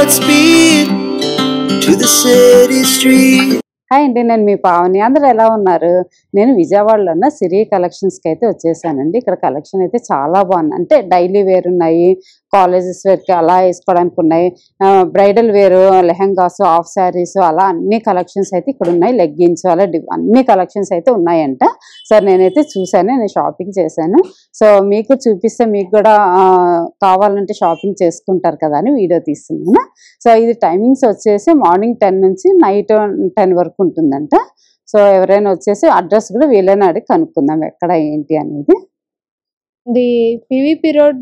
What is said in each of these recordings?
Godspeed to the city street. Hi అండి, నేను మీ పావని. అందరూ ఎలా ఉన్నారు? నేను విజయవాడలో ఉన్న సిరి కలెక్షన్స్కి అయితే వచ్చేసానండి. ఇక్కడ కలెక్షన్ అయితే చాలా బాగుంది. అంటే డైలీ వేర్ ఉన్నాయి, కాలేజెస్ వేర్కి అలా వేసుకోవడానికి ఉన్నాయి, బ్రైడల్ వేరు, లెహంగాస్, హాఫ్ శారీస్, అలా అన్ని కలెక్షన్స్ అయితే ఇక్కడ ఉన్నాయి. లెగ్గిన్స్ అలా అన్ని కలెక్షన్స్ అయితే ఉన్నాయంట. సో నేనైతే చూశాను, నేను షాపింగ్ చేశాను. సో మీకు చూపిస్తే మీకు కూడా కావాలంటే షాపింగ్ చేసుకుంటారు కదా అని వీడియో తీస్తున్నాను. సో ఇది టైమింగ్స్ వచ్చేసి మార్నింగ్ 10 నుంచి నైట్ 10 వరకు ఉంటుందంట. సో ఎవరైనా వచ్చేసి అడ్రస్ కూడా వీళ్ళని అడిగి కనుక్కుందాం ఎక్కడ ఏంటి అనేది. ఇది పివిపి రోడ్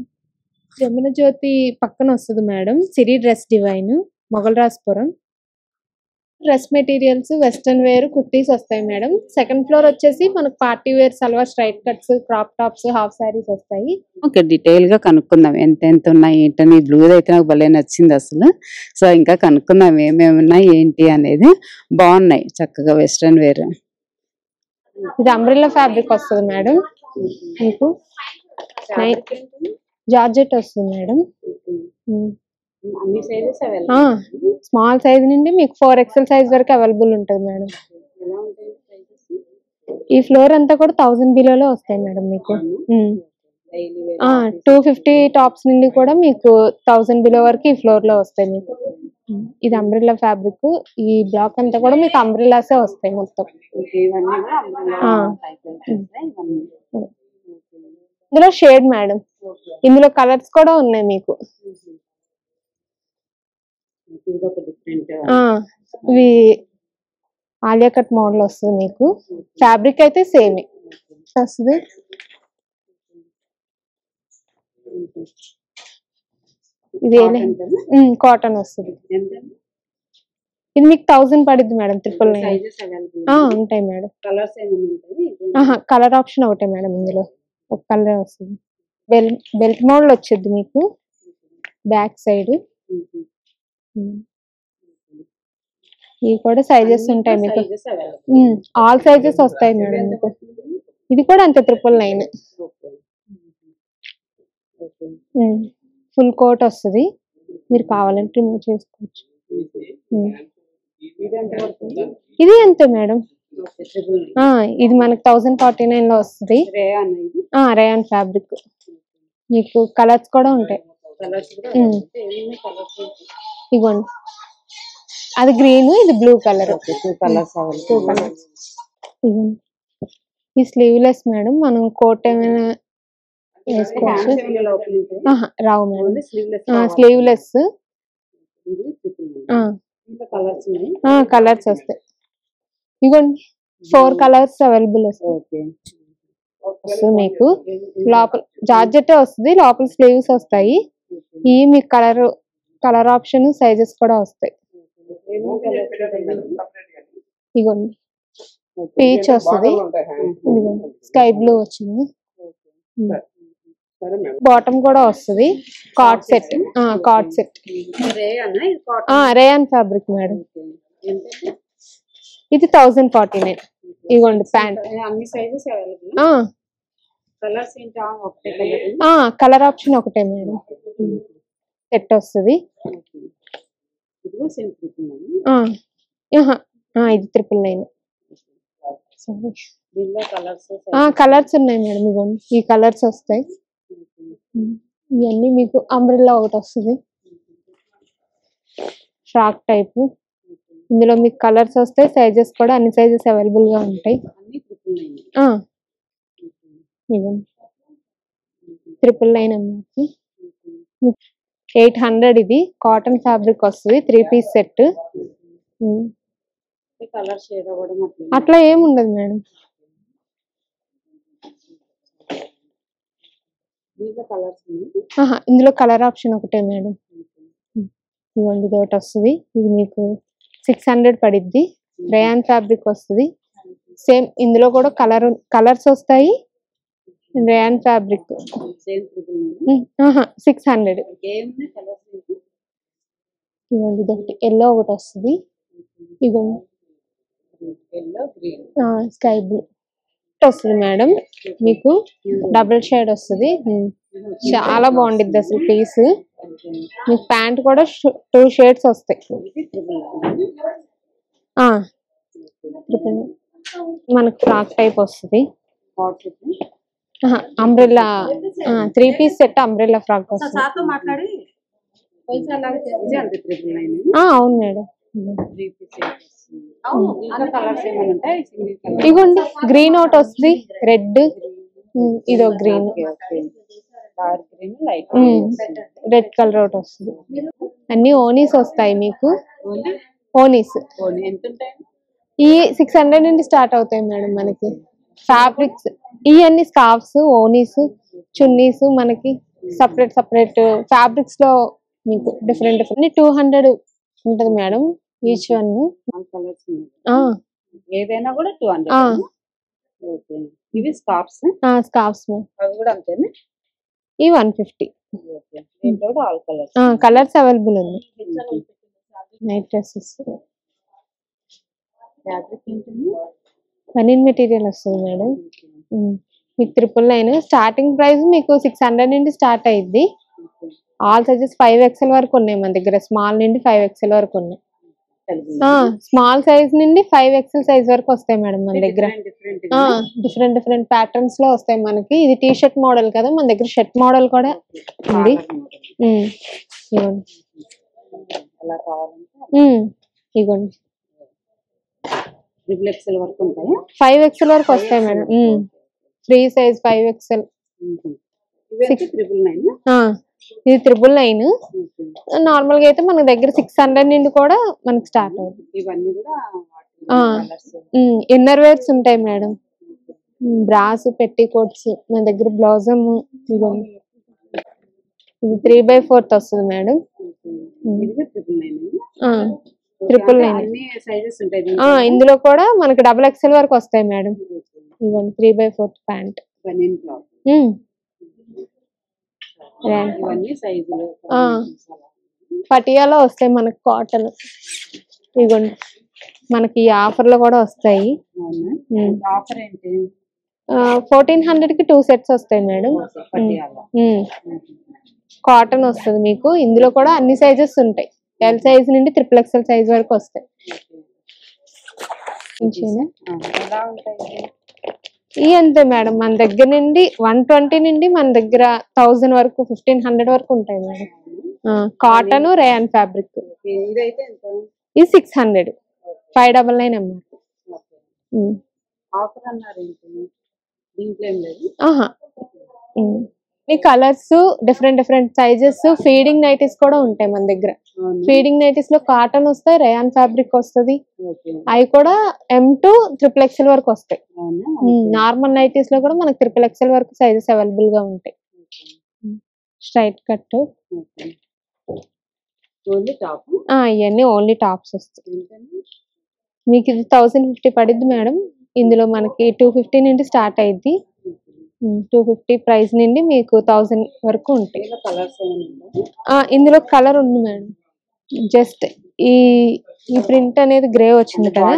జమున జ్యోతి పక్కన వస్తుంది madam. Siri dress divine, Mogalrajpuram. Dress materials western wear kurtis వస్తాయి మేడం. సెకండ్ ఫ్లోర్ వచ్చేసి మనకు party wear salwar straight cuts, crop tops, half saris వస్తాయి. ఓకే, డీటెయిల్ గా కనుక్కుందాం ఎంత ఉన్నాయి ఏంటని. బ్లూ అయితే నాకు భలే నచ్చింది అసలు. సో ఇంకా కనుక్కుందాం ఏమేమి ఉన్నాయి ఏంటి అనేది. బాగున్నాయి చక్కగా వెస్ట్రన్ వేర్. ఇది అంబ్రెల్లా ఫ్యాబ్రిక్ వస్తుంది మేడం. మీకు జార్జెట్ వస్తుంది మేడం. స్మాల్ సైజ్ నుండి మీకు 4XL సైజ్ వరకు అవైలబుల్ ఉంటుంది మేడం. ఈ ఫ్లోర్ అంతా కూడా 1000 బిలోలో వస్తాయి మేడం మీకు. 250 టాప్స్ నుండి కూడా మీకు 1000 బిలో వరకు ఈ ఫ్లోర్ లో వస్తాయి మీకు. ఇది అంబ్రెల్లా ఫ్యాబ్రిక్. ఈ బ్లాక్ అంతా కూడా మీకు అంబ్రెల్లాసే వస్తాయి మొత్తం. ఇందులో షేడ్ మేడం, ఇందులో కలర్స్ కూడా ఉన్నాయి మీకు. ఇవి ఆలియా కట్ మోడల్ వస్తుంది మీకు. ఫ్యాబ్రిక్ అయితే సేమ్ వస్తుంది. ఇది కాటన్ వస్తుంది. ఇది మీకు 1000 పడుద్ది మేడం. 999 ఉంటాయి మేడం. కలర్ ఆప్షన్ ఒకటే మేడం. ఇందులో ఒక కలర్ వస్తుంది. బెల్ట్ మోడల్ వచ్చేది మీకు బ్యాక్ సైడ్. ఇవి కూడా సైజెస్ ఉంటాయి మీకు. ఆల్ సైజెస్ వస్తాయి మేడం మీకు. ఇది కూడా అంతే 999. ఫుల్ కోట్ వస్తుంది. మీరు కావాలంటే రిమూవ్ చేసుకోవచ్చు. ఇది అంతే మేడం. ఇది మనకు 1049 లో వస్తుంది. Rayon fabric. మీకు కలర్స్ కూడా ఉంటాయి. ఇగోండి, అది గ్రీన్, ఇది బ్లూ కలర్. 2 కలర్స్. ఈ స్లీవ్లెస్ మేడం. మనం కోట్ ఏమైనా వేసుకోవచ్చు. రావు మేడం, స్లీవ్లెస్. కలర్స్ వస్తాయి. ఇగోండి 4 కలర్స్ అవైలబుల్ వస్తాయి మీకు. లోపల జార్జెట్ వస్తుంది, లోపల స్లీవ్స్ వస్తాయి. ఈ మీకు కలర్ ఆప్షన్, సైజెస్ కూడా వస్తాయి. ఇగోండి పీచ్ వస్తుంది, స్కై బ్లూ వచ్చింది. బాటమ్ కూడా వస్తుంది. Card set. Rayon fabric madam. ఇది 1049. ఇగోండి ప్యాంట్. కలర్ ఆప్షన్ ఒకటే మేడం. సెట్ వస్తుంది. ఇది 999. కలర్స్ ఉన్నాయి మేడం. ఇగోండి ఈ కలర్స్ వస్తాయి. ఇవన్నీ మీకు అంబ్రెల్లా ఒకటి వస్తుంది, ఫ్రాక్ టైప్. ఇందులో మీకు కలర్స్ వస్తాయి, సైజెస్ కూడా అన్ని సైజెస్ అవైలబుల్ గా ఉంటాయి. 999 అమ్మకి 800. ఇది కాటన్ ఫ్యాబ్రిక్ వస్తుంది. 3 పీస్ సెట్. అట్లా ఏముండదు మేడం. ఇందులో కలర్ ఆప్షన్ ఒకటే మేడం. ఇవ్వండి, ఇది ఒకటి వస్తుంది. ఇది మీకు 600 పడిద్ది. రేయాన్ ఫ్యాబ్రిక్ వస్తుంది. సేమ్ ఇందులో కూడా కలర్స్ వస్తాయి. Rayon fabric 600. ఇవ్వండి, ఇది ఒకటి ఎల్లో ఒకటి వస్తుంది. ఇవ్వండి స్కై బ్లూ వస్తుంది మేడం. మీకు డబుల్ షేడ్ వస్తుంది. చాలా బాగుండిద్ది అసలు పీస్. మీకు ప్యాంట్ కూడా 2 షేడ్స్ వస్తాయి. మనకు ఫ్రాక్ టైప్ వస్తుంది. Umbrella 3 piece set umbrella frock వస్తుంది. అవును మేడం. ఇగోండి గ్రీన్ ఒకటి వస్తుంది, రెడ్, ఇదో గ్రీన్, రెడ్ కలర్ ఒకటి వస్తుంది. అన్ని ఓనీస్ వస్తాయి మీకు. ఓనీస్ ఈ 600 నుండి స్టార్ట్ అవుతాయి మేడం మనకి. ఫ్యాబ్రిక్స్ ఇవన్నీ స్కార్ఫ్స్, ఓనీస్, చున్నీస్ మనకి సపరేట్ సపరేట్ ఫ్యాబ్రిక్స్ లో మీకు డిఫరెంట్ 200 ఉంటది మేడం ఈచ్ వన్. ఏదైనా కూడా 200. ఇవి స్కార్ఫ్స్. స్కార్ఫ్స్ అవి కూడా అంతేనా? ఈ 150. All colours. కలర్స్ అవైలబుల్ ఉంది. నైట్ డ్రెస్సెస్ లెనిన్ మెటీరియల్ వస్తుంది మేడం. మీకు 999. స్టార్టింగ్ ప్రైస్ మీకు 600 నుండి స్టార్ట్ అయ్యిద్ది. ఆల్ సైజెస్ 5XL వరకు ఉన్నాయి మన దగ్గర. స్మాల్ నుండి 5XL వరకు ఉన్నాయి. స్మాల్ సైజ్ నుండి 5XL సైజ్ వరకు వస్తాయి మేడం మన దగ్గర. డిఫరెంట్ డిఫరెంట్ ప్యాటర్న్స్ లో వస్తాయి మనకి. ఇది టీ షర్ట్ మోడల్ కదా, మన దగ్గర షర్ట్ మోడల్ కూడా ఉంది. ఇగోండి 5XL వరకు వస్తాయి మేడం. Free size 5XL. ఇది 999. నార్మల్ గా అయితే మన దగ్గర 600 నుండి కూడా మనకి స్టార్ట్ అవుతుంది. ఇన్నర్ వేర్స్ ఉంటాయి మేడం. బ్రాస్, పెట్టి కోట్స్ మన దగ్గర. బ్లౌజమ్ ఇదిగోండి, ఇది 3/4 వస్తుంది మేడం. 999. ఇందులో కూడా మనకి XXL వరకు వస్తాయి మేడం. ఇదిగోండి 3/4 ప్యాంట్. పటియాలో వస్తాయి మనకి కాటన్. ఇదిగోండి మనకి ఆఫర్ లో కూడా వస్తాయి. 1400 కి 2 సెట్స్ వస్తాయి మేడం. కాటన్ వస్తుంది మీకు. ఇందులో కూడా అన్ని సైజెస్ ఉంటాయి. L సైజ్ నుండి XXL సైజ్ వరకు వస్తాయి. ఈ అంతే మేడం. మన దగ్గర నుండి 120 నుండి మన దగ్గర 1000 వరకు, 1500 వరకు ఉంటాయి మేడం. Cotton, rayon fabric. ఇది 600. 599 అమ్మా. ఈ colours different different sizes. Feeding nighties కూడా ఉంటాయి మన దగ్గర. ఫీడింగ్ నైటీస్ లో కాటన్ వస్తాయి, రేయాన్ ఫ్యాబ్రిక్ వస్తుంది. అవి కూడా M to XXL వరకు వస్తాయి. నార్మల్ నైటీస్ లో కూడా మనకి XXL వరకు సైజెస్ అవైలబుల్ గా ఉంటాయి. Straight cut. ఇవన్నీ ఓన్లీ టాప్స్ వస్తాయి. మీకు ఇది 1050 పడిద్ది మేడం. ఇందులో మనకి 250 నుండి స్టార్ట్ అయ్యిద్ది. 250 ప్రైస్ నుండి మీకు 1000 వరకు ఉంటాయి. ఇందులో కలర్ ఉంది మేడం. జస్ట్ ఈ ప్రింట్ అనేది గ్రే వచ్చింది కదా.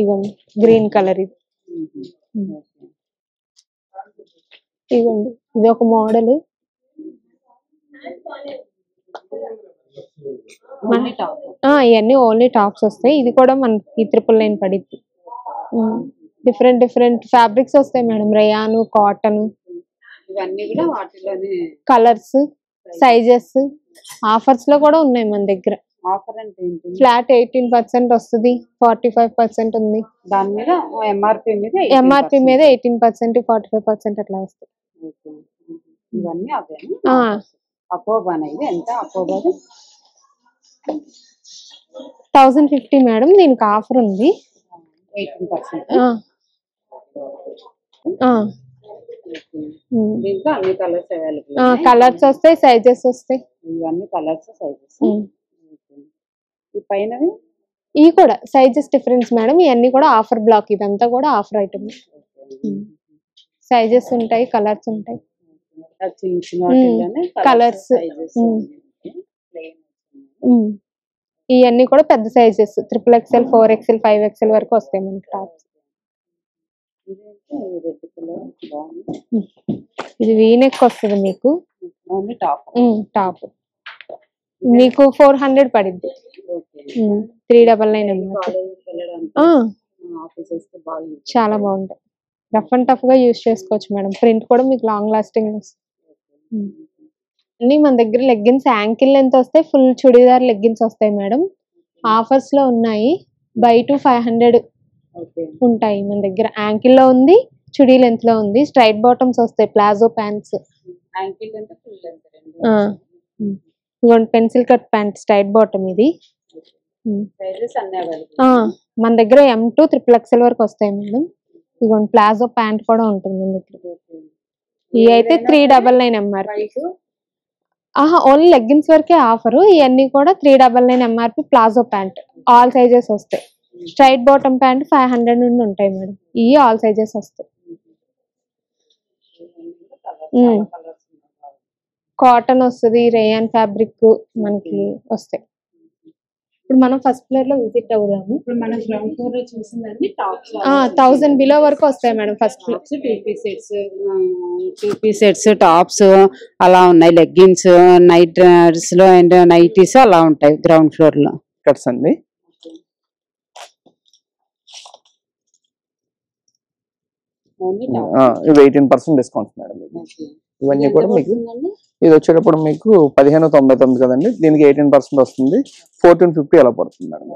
ఇగోండి గ్రీన్ కలర్. ఇది ఇగోండి ఇది ఒక మోడల్. ఇవన్నీ ఓన్లీ టాప్స్ వస్తాయి. ఇది కూడా మనకి 999 పడిద్ది. డిఫరెంట్ డిఫరెంట్ ఫ్యాబ్రిక్స్ వస్తాయి madam. Rayon, cotton, colours, sizes. Offers లో కూడా ఉన్నాయి మన దగ్గర. ఫ్లాట్ 18% వస్తుంది, 45% ఉంది. దాని మీద MRP మీద 18%, 45% అట్లా వస్తాయి. ఇవన్నీ అపోబానా. ఇది ఎంత అపోబా? 1050 మేడం. దీనికి ఆఫర్ ఉంది. 18%. కలర్స్ వస్తాయి, సైజెస్ వస్తాయి. ఇవన్నీ కలర్స్, సైజెస్. ఈ పైనవి ఇవి కూడా సైజెస్ డిఫరెన్స్ మేడం. ఇవన్నీ కూడా ఆఫర్ బ్లాక్. ఇదంతా కూడా ఆఫర్ ఐటమ్. సైజెస్ ఉంటాయి, కలర్స్ ఉంటాయి. కలర్స్ ఇవన్నీ కూడా పెద్ద సైజెస్. XXL, 4XL, 5XL వరకు వస్తాయి మనకి టాప్స్. రెడ్ కలర్ బాగుంది. ఇది వీనెక్ వస్తుంది మీకు. Only top. టాప్ మీకు 400 పడిద్ది. 399 చాలా బాగుంటాయి. రఫ్ అండ్ టఫ్ గా యూజ్ చేసుకోవచ్చు మేడం. ప్రింట్ కూడా మీకు లాంగ్ లాస్టింగ్ అన్ని మన దగ్గర లెగ్గిన్స్ యాంకిల్ లెంత్ వస్తాయి, ఫుల్ చుడీదార్ లెగ్గిన్స్ వస్తాయి మేడం. ఆఫర్స్ లో ఉన్నాయి. బై 2 500 ఉంటాయి మన దగ్గర. యాంకిల్ లో ఉంది, చుడీ లెంత్ లో ఉంది. స్ట్రైట్ బాటమ్స్ వస్తాయి, ప్లాజో ప్యాంట్స్. ఇదిగోండి pencil cut pant straight bottom ఇది. మన దగ్గర M2 XXL వరకు వస్తాయి మేడం. ఇదిగోండి ప్లాజో ప్యాంట్ కూడా ఉంటుంది మన దగ్గర. ఇవి అయితే 399 MRP. ఓన్లీ లెగ్గిన్స్ వరకే ఆఫర్. ఇవన్నీ కూడా 399 MRP. Palazzo pant all sizes వస్తాయి. స్ట్రైట్ బాటమ్ ప్యాంట్ 500 నుండి ఉంటాయి మేడం. ఇవి ఆల్ సైజెస్ వస్తాయి. కాటన్ వస్తుంది, రేయాన్ ఫ్యాబ్రిక్ మనకి వస్తాయి. ఇప్పుడు మనం ఫస్ట్ ఫ్లోర్ లో విజిట్ అవుదాము. ఇప్పుడు మనం గ్రౌండ్ ఫ్లోర్ లో చూసిందండి టాప్స్ 1000 బిలో వరకు వస్తాయి madam. First floor 2 piece sets tops అలా ఉన్నాయి. లెగ్గిన్స్, నైట్ డ్రెస్ లో అండ్ నైటీస్ అలా ఉంటాయి గ్రౌండ్ ఫ్లోర్ లో. కట్స్ అండి. ఇవి 18% డిస్కౌంట్ మేడం. ఇవన్నీ కూడా మీకు ఇది వచ్చేటప్పుడు మీకు 1599 కదండి. దీనికి 18% వస్తుంది. 1450 అలా పడుతుంది మేడం.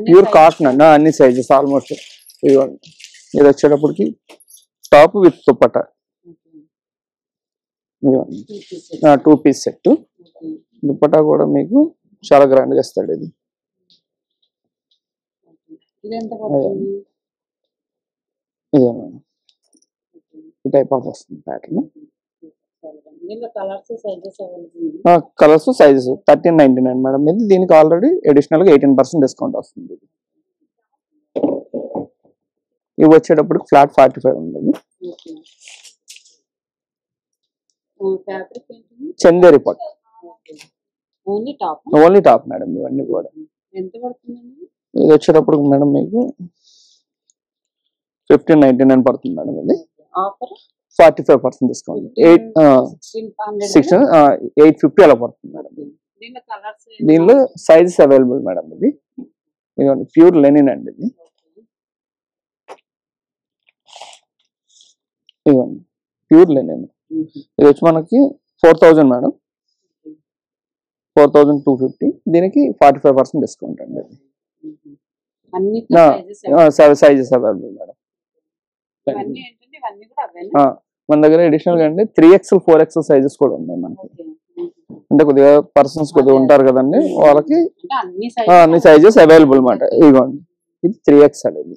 ప్యూర్ కాటన్ అండి, అన్ని సైజెస్ ఆల్మోస్ట్. ఇది వచ్చేటప్పటికి top with dupatta 2 piece set. Dupatta కూడా మీకు చాలా గ్రాండ్ గా ఇస్తాడు. ఇది ఈ టైప్ ఆఫ్ వస్తుంది ప్యాటర్న్. Colours sizes 1399 madam. ఇది దీనికి ఆల్రెడీ అడిషనల్ గా 18% డిస్కౌంట్ వస్తుంది. ఇవి వచ్చేటప్పుడు ఫ్లాట్ 45 ఉండదు. చందేరి పట్టు ఓన్లీ టాప్ మేడం. ఇవన్నీ కూడా ఇది వచ్చేటప్పుడు మేడం మీకు 1599 పడుతుంది మేడం. ఇది 45% డిస్కౌంట్ 850 అలా పడుతుంది మేడం. దీనిలో సైజెస్ అవైలబుల్ మేడం. ఇది ఇదిగోండి ప్యూర్ లెనిన్ అండి. ఇది ఇదిగోండి ప్యూర్ లెనిన్. ఇది వచ్చి మనకి 4000 మేడం. 4250. దీనికి 45% డిస్కౌంట్ అండి. Sizes available madam. మన దగ్గర అడిషనల్ గా అండి 3XL 4XL సైజెస్ కూడా ఉన్నాయి మనకి. అంటే కొద్దిగా పర్సన్స్ కొద్దిగా ఉంటారు కదండి, వాళ్ళకి అన్ని సైజెస్ అవైలబుల్ అన్నమాట. ఇదిగోండి ఇది 3XL. ఇది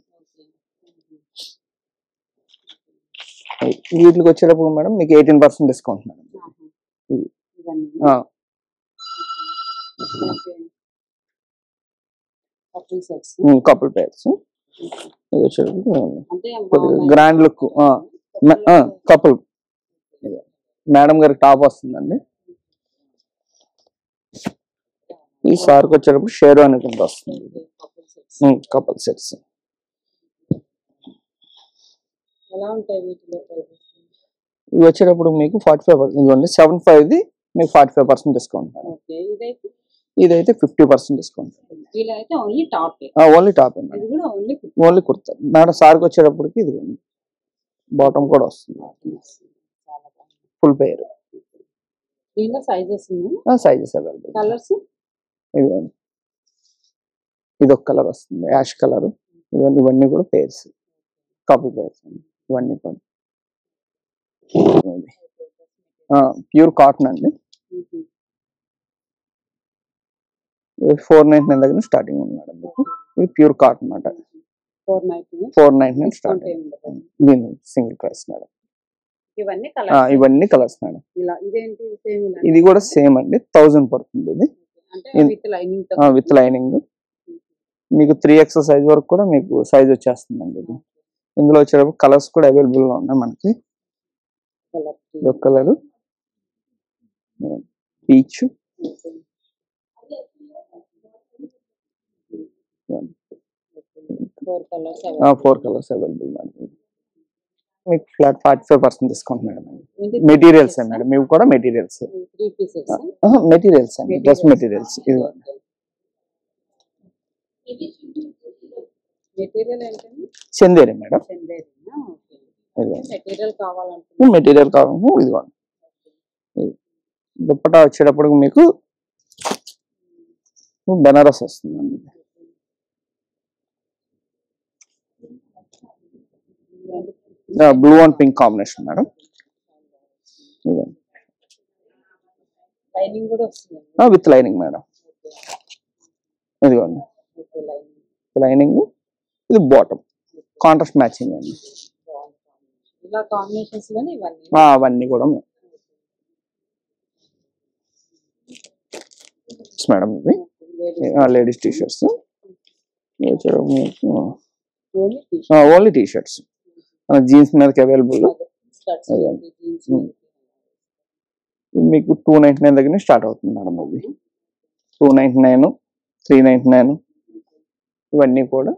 వీటికి వచ్చేటప్పుడు మేడం మీకు 18% డిస్కౌంట్ మేడం. Couple pairs. ఇది వచ్చేటప్పుడు కొద్దిగా గ్రాండ్ లుక్ కపుల్. మేడం గారి టాప్ వస్తుందండి. ఈ సార్కి వచ్చేటప్పుడు షేర్వాణి కింద వస్తుంది. కపుల్ సెట్స్ ఇవి వచ్చేటప్పుడు మీకు 45%. ఇదిగోండి 75ది మీకు 45% డిస్కౌంట్. ఇదైతే 50% discount. Only top only kurta madam. సార్కి వచ్చేటప్పటికి ఇదిగోండి బాటమ్ కూడా వస్తుంది. ఫుల్ పేర్ సైజెస్ అవైలబుల్. ఇదిగోండి ఇది ఒక కలర్ వస్తుంది, యాష్ కలర్. ఇవన్నీ కూడా పేర్స్, కపుల్ పేర్స్. ఇవన్నీ కూడా ప్యూర్ కాటన్ అండి. 499 దగ్గర స్టార్టింగ్ ఉంది మేడం. ఇది ప్యూర్ కాటన్ అన్నమాట. 499 స్టార్టింగ్. దీని సింగిల్ ప్రైస్ మేడం. ఇవన్నీ కలర్స్ మేడం. ఇది కూడా సేమ్ అండి, 1000 పడుతుంది. ఇది విత్ లైనింగ్. మీకు 3XL సైజ్ వరకు కూడా మీకు సైజ్ వచ్చేస్తుందండి. ఇది ఇందులో వచ్చేటప్పుడు కలర్స్ కూడా అవైలబుల్ గా ఉన్నాయి మనకి. Colour peach, 4 colours available madam. మీకు flat 45% discount madam. Materials madam, మీకు కూడా మెటీరియల్స్. మెటీరియల్స్ అండి, dress materials. Chanderi madam. Material కావాలి ఇదిగోండి. దుప్పటా వచ్చేటప్పుడు మీకు బెనారస్ వస్తుందండి. Blue and pink combination madam. With lining madam. ఇదిగోండి లైనింగ్, ఇది బాటమ్ కాంట్రాస్ట్ మ్యాచింగ్ అండి. అవన్నీ కూడా మేడం. ఇవి ladies T shirts, only T shirts jeans మీదకి అవైలబుల్. మీకు 299 దగ్గర స్టార్ట్ అవుతుంది మేడం. అది 299, 399 ఇవన్నీ కూడా.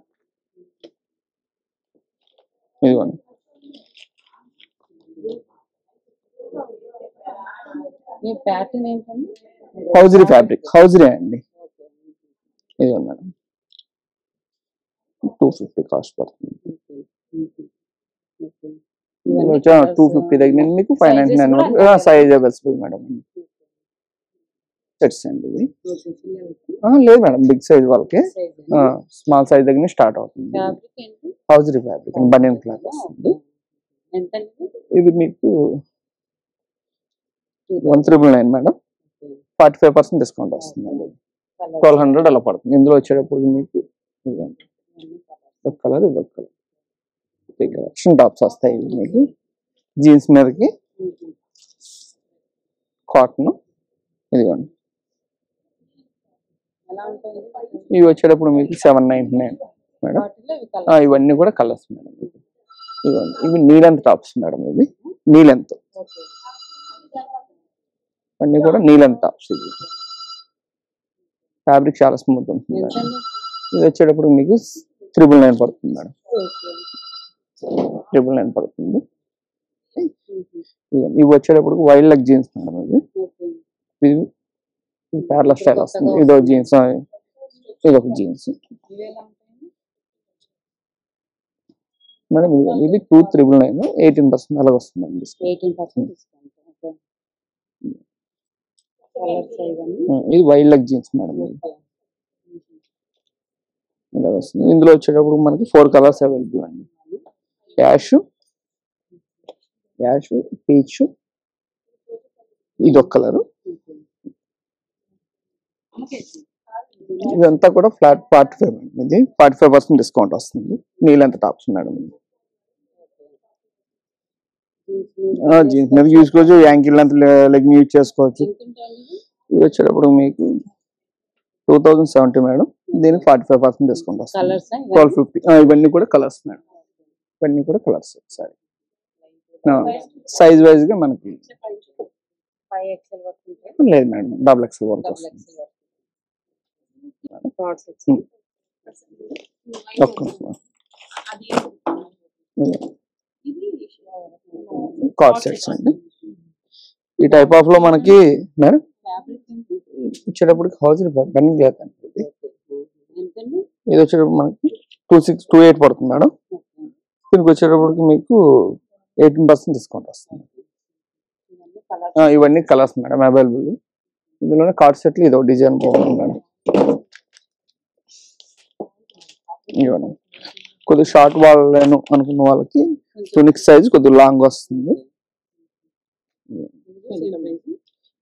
ఇదిగోండి హౌజరీ ఫ్యాబ్రిక్, హౌజరీ అండి. ఇదిగోండి మేడం 250 కాస్ట్ పడుతుంది. 250 దగ్గర మీకు 599 వరకు సైజ్ అవైలబుల్ మేడం. సెట్స్ అండి ఇవి. లేదు మేడం, బిగ్ సైజ్ వాళ్ళకి. స్మాల్ సైజ్ దగ్గర స్టార్ట్ అవుతుంది. Hosiery fabric and banian cloth వస్తుంది. ఇది మీకు 1399 మేడం. 45% డిస్కౌంట్ వస్తుంది. 1200 అలా పడుతుంది. ఇందులో వచ్చేటప్పుడు మీకు ఒక కలర్, ఇది ఒక కలర్ టాప్స్ వస్తాయి మీకు. జీన్స్ మీదకి కాటన్. ఇదిగోండి ఇవి వచ్చేటప్పుడు మీకు 799 మేడం. ఇవన్నీ కూడా కలర్స్ మేడం. ఇవన్నీ ఇవి నీ లెంత్ టాప్స్ మేడం. ఇవి నీ లెంత్, అన్నీ కూడా నీ లెంత్ టాప్స్. ఇది ఫ్యాబ్రిక్ చాలా స్మూత్ ఉంటుంది మేడం. ఇది వచ్చేటప్పుడు మీకు 999 పడుతుంది మేడం. 999 పడుతుంది. ఇవి వచ్చేటప్పుడు వైల్డ్ లెగ్ జీన్స్ మేడం. ఇది ప్యారల స్టైల్ వస్తుంది. ఇదో జీన్స్, ఇదొక జీన్స్ మేడం. ఇది 2999, 18% అలాగ వస్తుందండి. ఇది వైల్డ్ లెగ్ జీన్స్ మేడం. ఇలా వస్తుంది. ఇందులో వచ్చేటప్పుడు మనకి 4 కలర్స్ అవైలబుల్ అండి. యాష్, పీచ్, ఇదొక కలరు. ఇదంతా కూడా ఫ్లాట్ 45. ఇది 45% డిస్కౌంట్ వస్తుంది. Knee length tops madam. Jeans మీద చూసుకోవచ్చు, యాంకిల్ లెంత్ లెగ్ యూజ్ చేసుకోవచ్చు. ఇది వచ్చేటప్పుడు మీకు 2070 మేడం. దీనికి 45% డిస్కౌంట్ వస్తుంది. 1250. ఇవన్నీ కూడా కలర్స్ మేడం. ఇవన్నీ కూడా కలర్స్. సరే సైజ్ వైజ్ గా మనకి లేదు మేడం, XXL వరకు వస్తుంది. కార్డ్ సెట్స్ అండి. ఈ టైప్ ఆఫ్ లో మనకి మేడం ఇచ్చేటప్పటికి హౌజరీ బెండింగ్ క్లాత్ అండి. ఇది వచ్చేటప్పుడు మనకి 2628 పడుతుంది మేడం. దీనికి వచ్చేటప్పటికి మీకు 18% డిస్కౌంట్ వస్తుంది. ఇవన్నీ కలర్స్ మేడం అవైలబుల్. ఇందులోనే కార్డ్ సెట్లు ఇదో డిజైన్ బాగుంది మేడం. ఇవన్నీ కొద్దిగా షార్ట్ వాళ్ళను అనుకున్న వాళ్ళకి టునిక్ సైజ్ కొద్దిగా లాంగ్ వస్తుంది.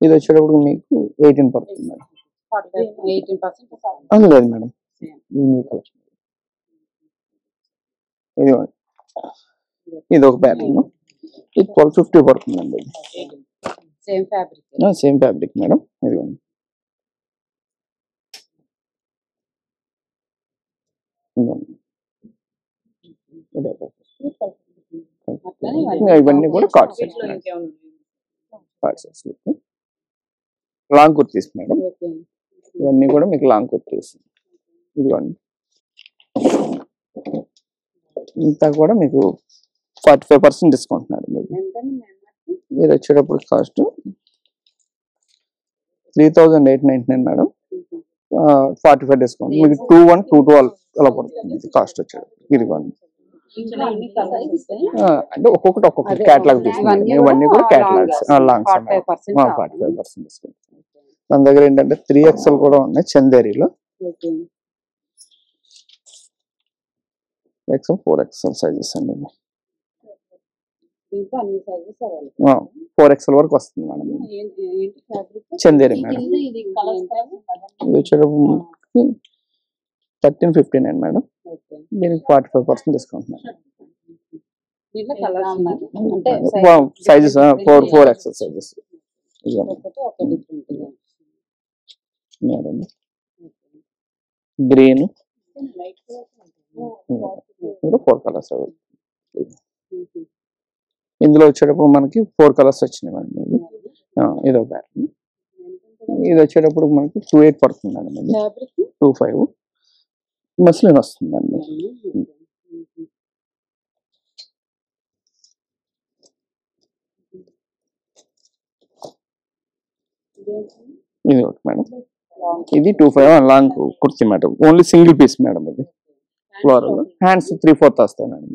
ఇది వచ్చేటప్పుడు మీకు 18 పడుతుంది మేడం. లేదు మేడం, ఇది ఒక ప్యాటర్న్. ఇది 1250 పడుతుందండి. Same fabric madam. ఇదిగోండి ఇవన్నీ కూడా card sets. Long kurtis madam. ఇవన్నీ కూడా మీకు లాంగ్ కుర్తీస్. ఇదిగోండి ఇంతా కూడా మీకు 45% డిస్కౌంట్ మేడం. ఇది వచ్చేటప్పుడు కాస్ట్ 3899 మేడం. 45 డిస్కౌంట్ మీకు 2122 అలా పడుతుంది కాస్ట్ వచ్చేటప్పుడు. ఇదిగోండి అంటే ఒక్కొక్కటి కేటలాగ్ తీసుకున్నాను. ఇవన్నీ కూడా కేటలాగ్స్ లాంగ్స్ 45% డిస్కౌంట్. మన దగ్గర ఏంటంటే 3XL కూడా ఉన్నాయి చందేరిలో. XL 4XL సైజెస్ అండి. 4XL వరకు వస్తుంది మేడం. చందేరి మేడం. ఇది వచ్చేటప్పుడు 1359 మేడం. దీనికి 45% discount madam. Sizes 4XL sizes green 4 colours. ఇందులో వచ్చేటప్పుడు మనకి 4 కలర్స్ వచ్చినాయి మేడం. ఇదో ప్యాటర్న్. ఇది వచ్చేటప్పుడు మనకి 28 పడుతుంది మేడం. ఇది 25 మస్లిన్ వస్తుందండి. ఇది ఒకటి మేడం. ఇది 25 long kurti madam. Only single piece madam. ఇది ఫ్లోరల్. హ్యాండ్స్ 3/4 వస్తాయి మేడం.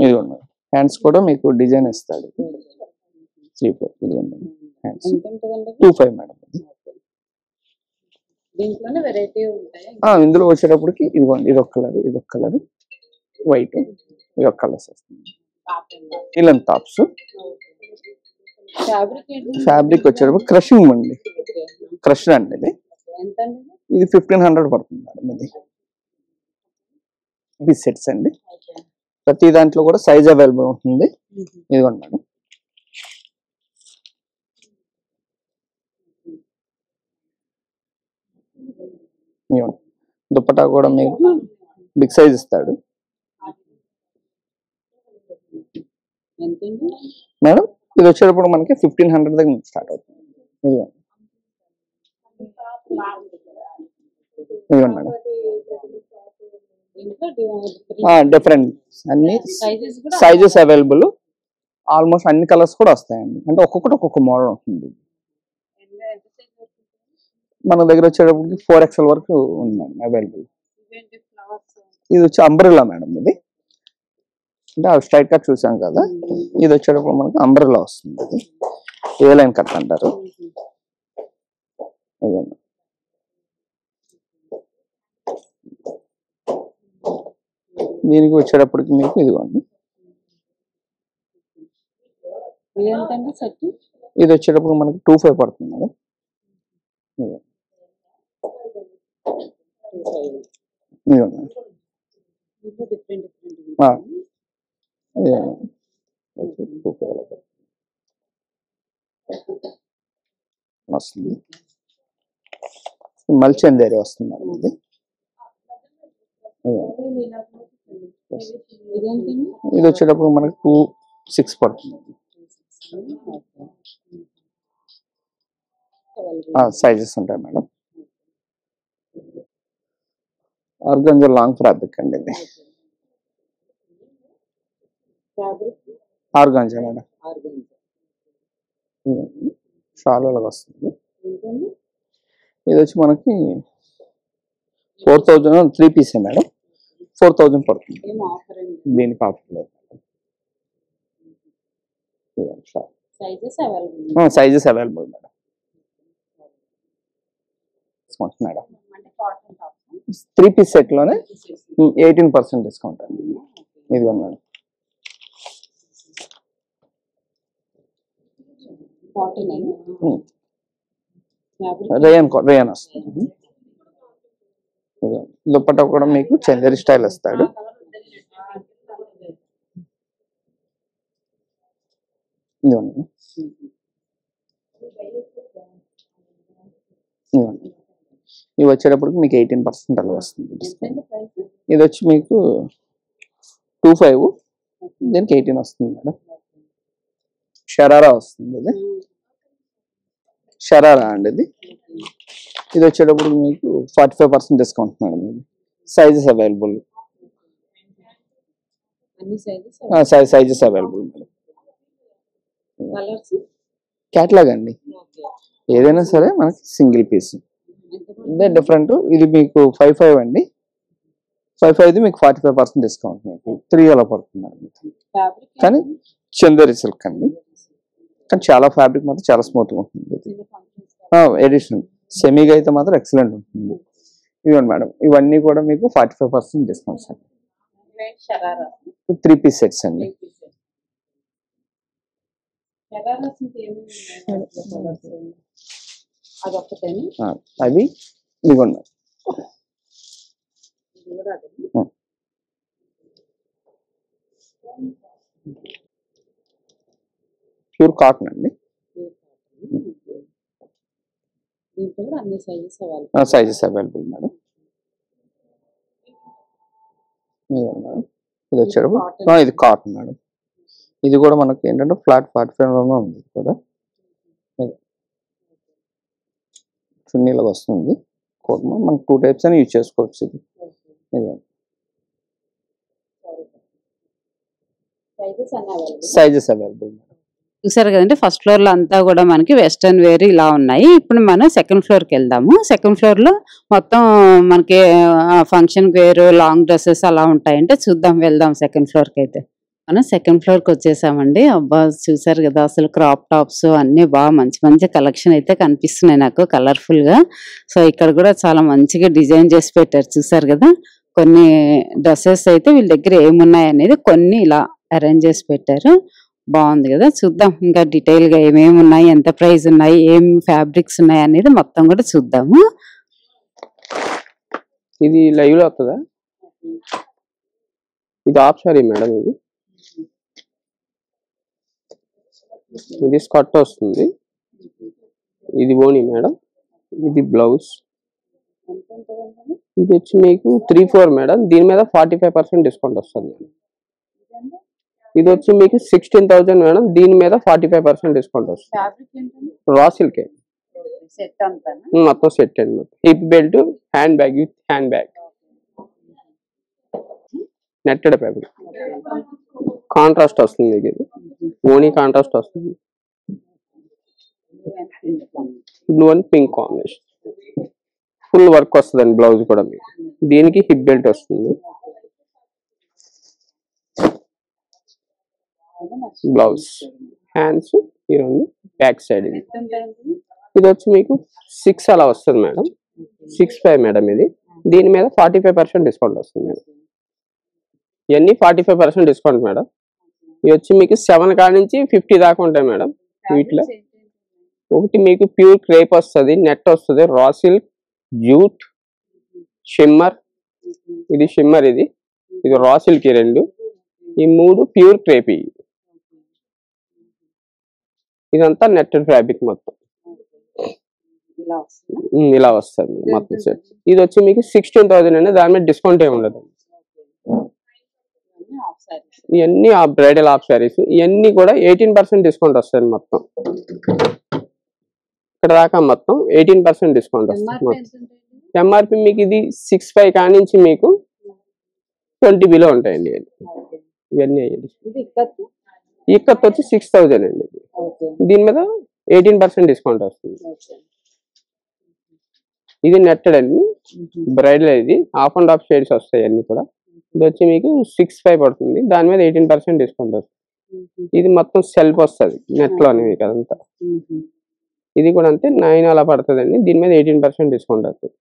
ఇది మేడం. హ్యాండ్స్ కూడా మీకు డిజైన్ ఇస్తాడు. 3/4 ఇది ఉంది. Hands 25 madam. ఇందులో వచ్చేటప్పటికి ఇదిగోండి ఇదొక కలర్, ఇదొక కలర్ వైట్, ఇదొక కలర్స్ వస్తుంది. ఇలాంటి టాప్స్. ఫ్యాబ్రిక్ వచ్చేటప్పుడు క్రషింగ్ అండి. క్రష్ అండి. ఇది 1500 పడుతుంది మేడం. ఇది సెట్స్ అండి. ప్రతి దాంట్లో కూడా సైజ్ అవైలబుల్ ఉంటుంది. ఇదిగోండి మేడం. దుప్పటా కూడా మీకు బిగ్ సైజ్ ఇస్తాడు మేడం. ఇది వచ్చేటప్పుడు మనకి 1500 దగ్గర స్టార్ట్ అవుతుంది. ఇదిగోండి మేడం. డిఫరెంట్ అన్ని సైజెస్ అవైలబుల్. ఆల్మోస్ట్ అన్ని కలర్స్ కూడా వస్తాయండి. అంటే ఒక్కొక్కటి ఒక్కొక్క మోడల్ ఉంటుంది. మన దగ్గర వచ్చేటప్పటికి 4XL వరకు ఉంది మేడం అవైలబుల్. ఇది వచ్చి అంబ్రెల్లా మేడం. ఇది అంటే స్ట్రైట్ కట్ చూసాం కదా. ఇది వచ్చేటప్పుడు మనకి అంబ్రెల్లా వస్తుంది. ఇది ఏ లైన్ కట్ అంటారు. దీనికి వచ్చేటప్పటికి మీకు ఇదిగోండి. ఇది వచ్చేటప్పుడు మనకి 25 పడుతుంది మేడం. వస్తుంది. మల్చందేరి వస్తుంది మేడం. ఇది వచ్చేటప్పుడు మనకి 26 పడుతుంది. సైజెస్ ఉంటాయి మేడం. ఆర్గాంజా లాంగ్ ఫ్యాబ్రిక్ అండి. ఇది ఆర్గాంజా మేడం. షాల్ లాగా వస్తుంది. ఇది వచ్చి మనకి 4000 3 పీసే మేడం. 4000 పడుతుంది. దీనికి ఆఫర్ లేదు. Sizes available madam. Madam 3 piece set లోనే 18% డిస్కౌంట్ అండి. ఇదిగోండి మేడం. రేయన్ వస్తుంది. దుప్పట్టా కూడా మీకు చందేరి స్టైల్ వస్తాడు. ఇవి వచ్చేటప్పటికి మీకు 18% అలా వస్తుంది. ఇది వచ్చి మీకు 25, దీనికి 18 వస్తుంది మేడం. షరారా వస్తుంది. ఇది షరారా అండి. ఇది వచ్చేటప్పుడు మీకు 45% discount madam. Sizes available. Sizes available madam. Catalogue అండి, ఏదైనా సరే మనకి సింగిల్ పీస్ ఇదే డిఫరెంట్. ఇది మీకు 55 అండి, 55 మీకు 45% డిస్కౌంట్, మీకు 3 అలా పడుతుంది. కానీ చందేరి సిల్క్ అండి, కానీ చాలా ఫ్యాబ్రిక్ మాత్రం చాలా స్మూత్గా ఉంటుంది. ఎడిషనల్ సెమీగా అయితే మాత్రం ఎక్సలెంట్ ఉంటుంది. ఇవ్వండి మేడం, ఇవన్నీ కూడా మీకు 45% డిస్కౌంట్స్ అండి. 3 పీస్ సెట్స్ అండి. అది ఇదిగోండి ప్యూర్ కాటన్ అండి. Sizes available madam. ఇది వచ్చాడు, ఇది కాటన్ మేడం. ఇది కూడా మనకి ఏంటంటే ఫ్లాట్ 45 ఉంది కూడా, చున్నీలాగా వస్తుంది. మనం 2 టైప్స్ అని యూజ్ చేసుకోవచ్చు. ఇది సైజెస్ అవైలబుల్. చూసారు కదండి, ఫస్ట్ ఫ్లోర్ లో అంతా కూడా మనకి వెస్టర్న్ వేర్ ఇలా ఉన్నాయి. ఇప్పుడు మనం సెకండ్ ఫ్లోర్ కి వెళ్దాము. సెకండ్ ఫ్లోర్ లో మొత్తం మనకి ఫంక్షన్ వేర్, లాంగ్ డ్రెస్సెస్ అలా ఉంటాయంటే చూద్దాం, వెళ్దాం సెకండ్ ఫ్లోర్ కి. అయితే మనం సెకండ్ ఫ్లోర్ కి వచ్చేసామండి. అబ్బా చూసారు కదా, అసలు క్రాప్ టాప్స్ అన్ని బాగా మంచి మంచి కలెక్షన్ అయితే కనిపిస్తున్నాయి నాకు కలర్ఫుల్ గా. సో ఇక్కడ కూడా చాలా మంచిగా డిజైన్ చేసి పెట్టారు. చూసారు కదా, కొన్ని డ్రెస్సెస్ అయితే వీళ్ళ దగ్గర ఏమున్నాయి అనేది కొన్ని ఇలా అరేంజ్ చేసి పెట్టారు. బాగుంది కదా, చూద్దాం ఇంకా డీటెయిల్ గా ఏమేమి ఉన్నాయి, ఎంత ప్రైస్ ఉన్నాయి, ఏం ఫ్యాబ్రిక్స్ ఉన్నాయి అనేది మొత్తం కూడా చూద్దాము. ఇది లైవ్ లో వస్తుందా? ఇది హాఫ్ సారీ మేడం. ఇది స్కర్ట్ వస్తుంది, ఇది ఓని మేడం. ఇది బ్లౌజ్. ఇది వచ్చి మీకు 3-4 మేడం. దీని మీద 45% డిస్కౌంట్ వస్తుంది మేడం. ఇది వచ్చి మీకు 16,000 మేడం. దీని మీద 45% డిస్కౌంట్ వస్తుంది. రా సిల్క్ మొత్తం సెట్ అండి. మొత్తం hip belt, hand bag with hand bag, netted fabric, contrast వస్తుంది. ఇది ఓనీ కాంట్రాస్ట్ వస్తుంది. Blue and pink combination, full work వస్తుందండి. బ్లౌజ్ కూడా మీకు దీనికి హిప్ బెల్ట్ వస్తుంది. బ్లౌజ్, హ్యాండ్స్, ఈ రెండు బ్యాక్ సైడ్. ఇది వచ్చి మీకు 6 అలా వస్తుంది మేడం. 6.5 మేడం. ఇది దీని మీద 45% డిస్కౌంట్ వస్తుంది మేడం. ఇవన్నీ 45% డిస్కౌంట్ మేడం. ఇవి వచ్చి మీకు 7 కాడి నుంచి 50 దాకా ఉంటాయి మేడం. వీటిలో ఒకటి మీకు ప్యూర్ క్రేప్ వస్తుంది, నెట్ వస్తుంది, రా సిల్క్, జూట్, షిమ్మర్. ఇది షిమ్మర్, ఇది రా సిల్క్. ఈ రెండు, ఈ 3 ప్యూర్ క్రేప్. ఇదంతా నెట్టెడ్ ఫ్యాబ్రిక్ మొత్తం ఇలా వస్తుంది మొత్తం సెట్. ఇది వచ్చి మీకు 16,000 అండి. దాని మీద డిస్కౌంట్ ఏమి ఉండదు. ఇవన్నీ బ్రైడల్ హాఫ్ శారీస్. ఇవన్నీ కూడా 18% డిస్కౌంట్ వస్తుంది మొత్తం. ఇక్కడ దాకా మొత్తం 18% డిస్కౌంట్ వస్తుంది. ఎంఆర్పి మీకు ఇది 6.5 కాడి నుంచి మీకు 20 బిలో ఉంటాయండి. ఇవన్నీ ఇక్కత్ వచ్చి 6,000 అండి. దీని మీద 18% డిస్కౌంట్ వస్తుంది. ఇది నెట్టెడ్ అండి, బ్రైడల్. ఇది హాఫ్ అండ్ హాఫ్ షేడ్స్ వస్తాయి అన్ని కూడా. ఇది వచ్చి మీకు 6.5 పడుతుంది. దాని మీద 18% డిస్కౌంట్ వస్తుంది. ఇది మొత్తం సెల్ఫ్ వస్తుంది నెట్ లోనే మీకు అదంతా. ఇది కూడా అంతే 9 అలా పడుతుంది అండి. దీని మీద 18% డిస్కౌంట్ వస్తుంది.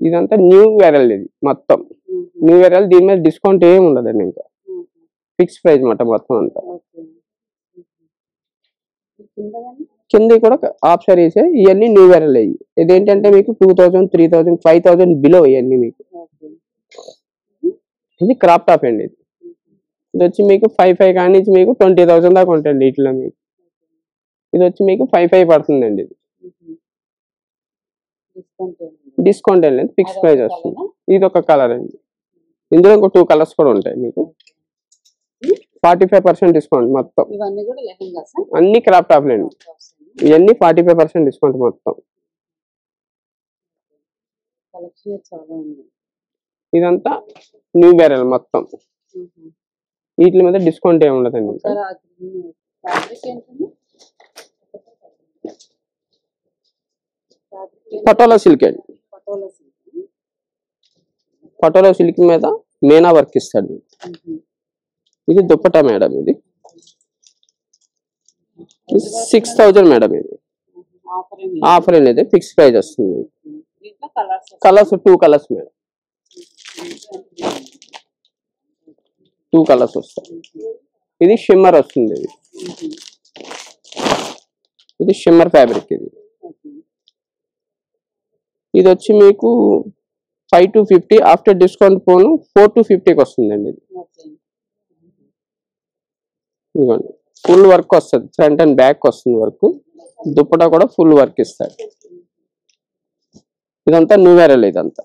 ఇదంతా న్యూ వెరల్. ఇది మొత్తం న్యూ వెరల్. దీని మీద డిస్కౌంట్ ఏమి ఉండదండి. ఇంకా ఫిక్స్ ప్రైస్ మాట మొత్తం అంతా. కింద కూడా హాఫ్ సారీస్. ఇవన్నీ న్యూ వెరల్ అయ్యి. ఇదేంటంటే మీకు 2,000, 3,000, 5,000 బిలో ఇవన్నీ మీకు. ఇది క్రాప్ టాప్ అండి. ఇది వచ్చి మీకు 5.5 కాడి నుంచి మీకు 20,000 దాకా ఉంటుంది వీటిలో మీకు. ఇది వచ్చి మీకు 5.5 పడుతుందండి. ఇది డిస్కౌంట్ అండి, ఫిక్స్ ప్రైస్ వస్తుంది. ఇది ఒక కలర్ అండి. ఇందులో ఇంకో 2 కలర్స్ కూడా ఉంటాయి మీకు. 45% డిస్కౌంట్ మొత్తం. అన్ని క్రాప్ టాప్లు అండి. ఇవన్నీ 45% డిస్కౌంట్ మొత్తం. ఇదంతా న్యూ బ్యారెల్ మొత్తం. వీటి మీద డిస్కౌంట్ ఏమి ఉండదండి. పటోలా సిల్క్ అండి. పటోలా సిల్క్ మీద మీనా వర్క్ ఇస్తాడు. ఇది దుప్పటా మేడం. ఇది 6000 మేడం. ఇది ఆఫర్ అనేది ఫిక్స్ ప్రైస్ వస్తుంది. Colours 2 colours madam. 2 కలర్స్ వస్తాయి. ఇది షిమ్మర్ వస్తుంది. ఇది షిమ్మర్ ఫ్యాబ్రిక్. ఇది వచ్చి మీకు 5250 ఆఫ్టర్ డిస్కౌంట్ పోను 4250కి వస్తుందండి. ఇదిగోండి ఫుల్ వర్క్ వస్తుంది. ఫ్రంట్ అండ్ బ్యాక్ వస్తుంది వర్క్. దుప్పటా కూడా ఫుల్ వర్క్ ఇస్తాడు. ఇదంతా న్యూ వేరల్. ఇదంతా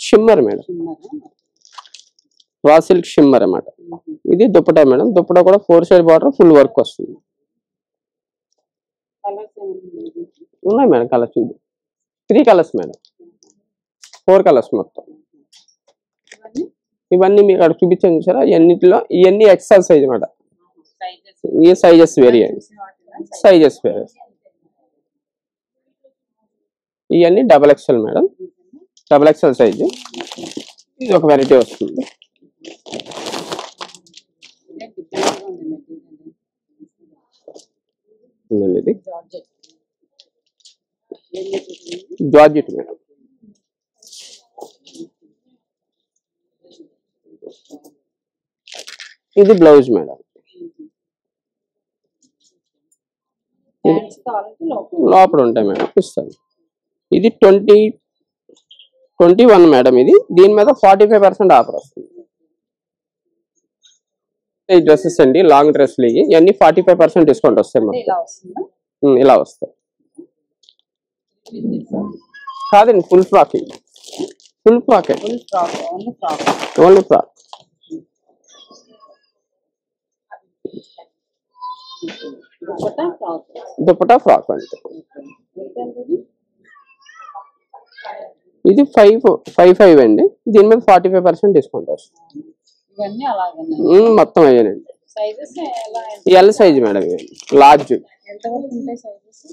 shimmer madam. Raw silk shimmer అన్నమాట. ఇది దుప్పటా మేడం. దుప్పటా కూడా 4 సైడ్ బార్డర్ ఫుల్ వర్క్ వస్తుంది. ఉన్నాయి మేడం కలర్స్. ఇది 3 కలర్స్ మేడం. 4 కలర్స్ మొత్తం. ఇవన్నీ మీకు అక్కడ చూపించాను చూసారా. ఇవన్నీ ఎక్సెల్ సైజ్ అన్నమాట. ఈ సైజెస్ వేరీ అండి. సైజెస్ వేరే. ఇవన్నీ XXL మేడం. XXL size. ఇది ఒక వెరైటీ వస్తుంది. ఇది జార్జెట్ మేడం. ఇది బ్లౌజ్ మేడం. లోపల ఉంటాయి మేడం. ఇస్తాను. ఇది 21 మేడం. ఇది దీని మీద 45% ఆఫర్ వస్తుంది. ఈ డ్రెస్సెస్ అండి, లాంగ్ డ్రెస్లు ఇవన్నీ 45% డిస్కౌంట్ వస్తాయి మొత్తం. ఇలా వస్తాయి. కాదండి full frock. Full frock only frock. Dupatta frock అంటే ఇది 555 అండి. దీని మీద 45% డిస్కౌంట్ వస్తుంది. మొత్తం అయ్యానండి. L size madam. Large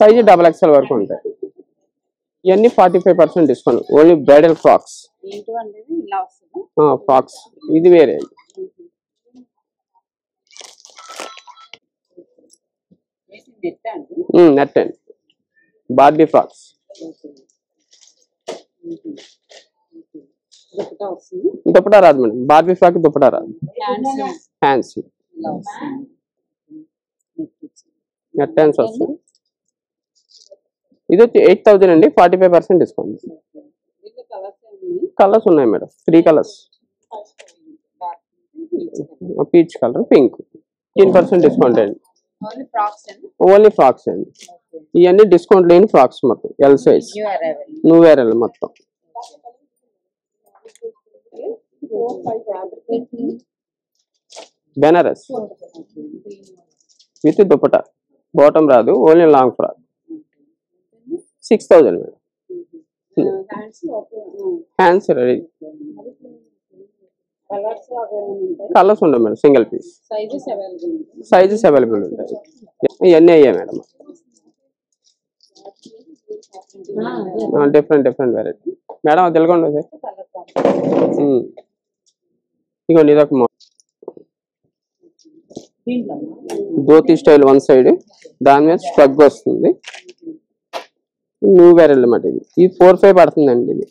size XXL వరకు ఉంటాయి. ఇవన్నీ 45% discount. Only bridal frocks. Frocks ఇది వేరే. నెట్ అండి. Barbie frocks. దుపట్టా రాదు మేడం. బార్బీ ఫ్రాక్ దుపట్టా రాదు. హ్యాండ్స్ నెట్ హ్యాండ్స్ వస్తుంది. ఇది వచ్చి 8000 అండి. 45% డిస్కౌంట్. కలర్స్ ఉన్నాయి madam. 3 colours. Peach colour, pink. 10% discount అండి. ఓన్లీ ఫ్రాక్స్ అండి. ఇవన్నీ డిస్కౌంట్ లేని ఫ్రాక్స్ మొత్తం. ఎల్ సైజ్ న్యూ వేరల్ మొత్తం. బెనారస్ విత్ దుపట్టా. బాటమ్ రాదు. Only long frock. 6000 madam. Hands ready. Colours ఉండవు madam. Single piece. Sizes available ఉంటాయి. ఇవన్నీ అయ్యాయి మేడం. Different variety madam. అది తెలుగుండ సార్. ఇదిగోండి ఇదొక ధోతి స్టైల్ 1 సైడ్. దాని మీద స్ట్రగ్ వస్తుంది. న్యూ వేరల్ అన్నమాట. ఇది 45 పడుతుందండి. ఇది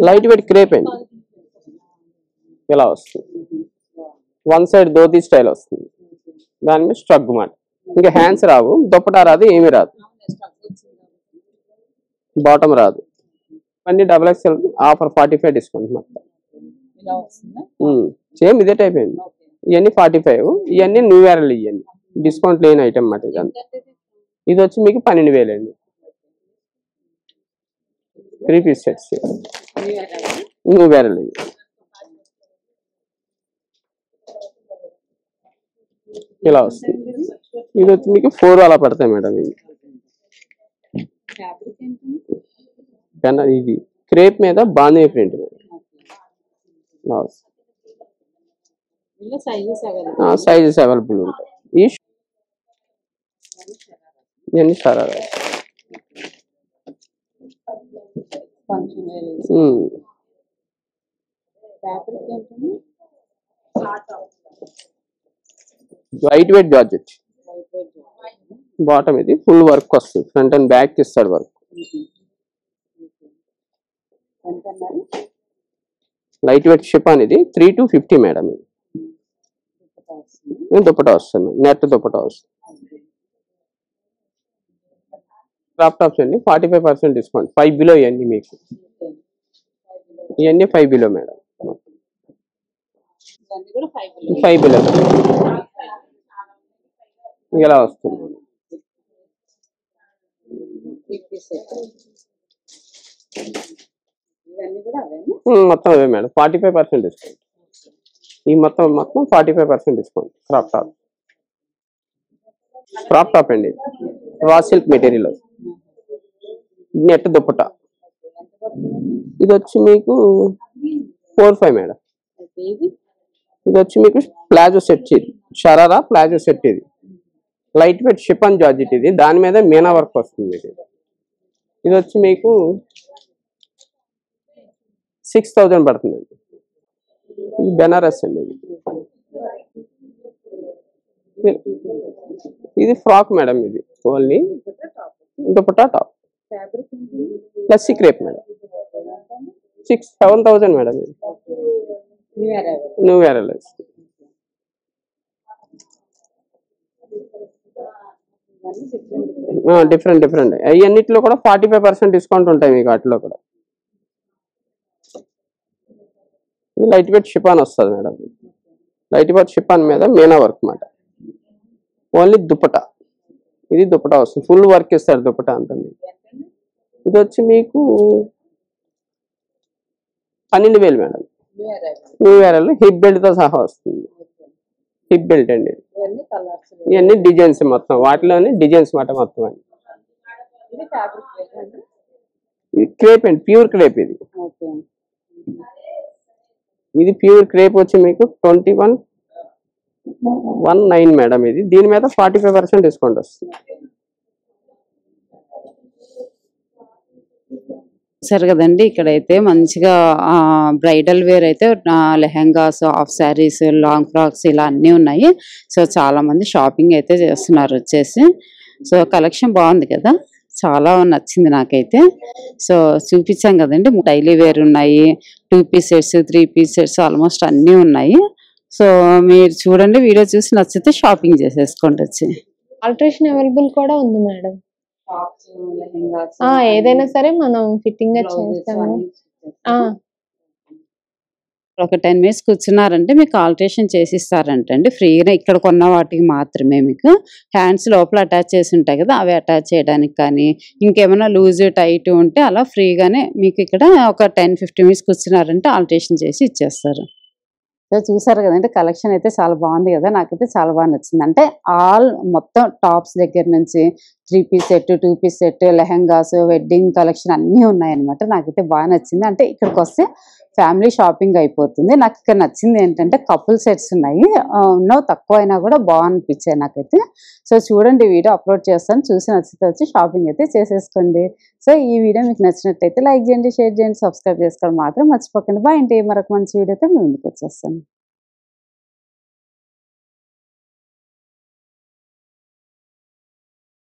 లైట్ వెయిట్ క్రేప్ అండి. ఇలా వస్తుంది. 1 సైడ్ ధోతి స్టైల్ వస్తుంది. దాని మీద స్ట్రగ్ అన్నమాట. ఇంకా హ్యాండ్స్ రావు. దుపట్టా రాదు. ఏమీ రాదు. బాటమ్ రాదు. అన్ని XXL ఆఫర్ 45 డిస్కౌంట్ మొత్తం. సేమ్ ఇదే టైప్ అండి. ఇవన్నీ 45. ఇవన్నీ న్యూ వేరల్. ఇవన్నీ డిస్కౌంట్ లేని ఐటమ్ అన్నమాట. ఇదంతా. ఇది వచ్చి మీకు 12000 అండి. 3 పీస్ సెట్స్ న్యూ వేరల్. ఇలా వస్తుంది. ఇది వచ్చి మీకు 4 అలా పడతాయి మేడం. ఇది క్రేప్ మీద బాంధీ ప్రింట్ మేడం. సైజెస్ అవైలబుల్ ఉంటాయి. ఇవన్నీ sharara. White weight georgette. Bottom ఇది ఫుల్ వర్క్ వస్తుంది, ఫ్రంట్ అండ్ బ్యాక్ ఇస్తాడు వర్క్. లైట్ వెయిట్ షిఫాన్ ఇది 3 to 50 మేడం. ఇది దుపట్టా వస్తుంది, నెట్ దుపట్టా వస్తుంది. క్రాప్ టాప్స్ అండి 45% డిస్కౌంట్, 5 బిలో. ఇవన్నీ మీకు ఇవన్నీ 5 బిలో మేడం. 5 బిలో ఇలా వస్తుంది. మొత్తం అవే మేడం, 45% డిస్కౌంట్. ఈ మొత్తం 45% డిస్కౌంట్. క్రాప్ టాప్ అండి, raw silk material, net dupatta. ఇది వచ్చి మీకు 4-5 మేడం. ఇది వచ్చి మీకు ప్లాజో సెట్, ఇది షరారా ప్లాజో సెట్. ఇది లైట్ వెయిట్ షిఫాన్ జార్జెట్, ఇది దాని మీద మీనా వర్క్ వస్తుంది. ఇది వచ్చి మీకు 6000 పడుతుంది. ఇది బెనారస్ అండి. ఇది ఫ్రాక్ మేడం. ఇది only dupatta top plus crepe madam. 7,000 madam. ఇది న్యూ అరైవల్స్. డిఫరెంట్ అవన్నిట్లో కూడా 45% డిస్కౌంట్ ఉంటాయి మీకు. వాటిలో కూడా లైట్ వెయిట్ షిఫాన్ వస్తుంది మేడం. లైట్ వెయిట్ షిఫాన్ మీద మీనా వర్క్ మాట. ఓన్లీ దుపట్టా, ఇది దుపట్టా వస్తుంది, ఫుల్ వర్క్ ఇస్తారు దుపట్టా అంతా. ఇది వచ్చి మీకు 12,000 madam. New arrival hip belt తో సహా వస్తుంది. హిప్ బెల్ట్ అండి. ఇవన్నీ డిజైన్స్ మొత్తం, వాటిలోనే డిజైన్స్ మాట మొత్తం అని. ఇది క్రేప్ అండి, ప్యూర్ క్రేప్. ఇది ప్యూర్ క్రేప్ వచ్చి మీకు 21,19 మేడం. ఇది దీని మీద 45% డిస్కౌంట్ వస్తుంది. సరే కదండి, ఇక్కడైతే మంచిగా బ్రైడల్ వేర్ అయితే lehengas, half saris, long frocks ఇలా అన్నీ ఉన్నాయి. సో చాలా మంది షాపింగ్ అయితే చేస్తున్నారు వచ్చేసి. సో కలెక్షన్ బాగుంది కదా, చాలా నచ్చింది నాకైతే. సో చూపించాం కదండి, డైలీ వేర్ ఉన్నాయి, 2 piece sets, 3 piece sets almost అన్నీ ఉన్నాయి. సో మీరు చూడండి, వీడియో చూసి నచ్చితే షాపింగ్ చేసేసుకోండి వచ్చి. ఆల్టరేషన్ అవైలబుల్ కూడా ఉంది మేడం. ఏదైనా సరే మనం ఫిట్టింగ్ గా చేస్తాము. ఒక 10 minutes కూర్చున్నారంటే మీకు ఆల్టరేషన్ చేసి ఇస్తారంటండి ఫ్రీగా. ఇక్కడ కొన్న వాటికి మాత్రమే మీకు హ్యాండ్స్ లోపల అటాచ్ చేసి ఉంటాయి కదా, అవి అటాచ్ చేయడానికి కానీ ఇంకేమైనా లూజ్ టైట్ ఉంటే అలా ఫ్రీగానే మీకు ఇక్కడ ఒక 10-15 minutes కూర్చున్నారంటే ఆల్టరేషన్ చేసి ఇచ్చేస్తారు. సో చూసారు కదండి, కలెక్షన్ అయితే చాలా బాగుంది కదా, నాకైతే చాలా బాగా నచ్చింది. అంటే మొత్తం టాప్స్ దగ్గర నుంచి 3 piece set, 2 piece set, lehengas, wedding collection అన్నీ ఉన్నాయన్నమాట. నాకైతే బాగా నచ్చింది. అంటే ఇక్కడికి వస్తే ఫ్యామిలీ షాపింగ్ అయిపోతుంది. నాకు ఇక్కడ నచ్చింది ఏంటంటే కపుల్ సెట్స్ ఉన్నాయి, తక్కువ అయినా కూడా బాగనిపించాయి నాకైతే. సో చూడండి, వీడియో అప్లోడ్ చేస్తాను, చూసి నచ్చితే వచ్చి షాపింగ్ అయితే చేసేసుకోండి. సో ఈ వీడియో మీకు నచ్చినట్టయితే లైక్ చేయండి, షేర్ చేయండి, సబ్స్క్రైబ్ చేసుకోవడం మాత్రం మర్చిపోకండి. బాయ్ అండి, మరొక మంచి వీడియోతో మీ ముందుకు వచ్చేస్తాను.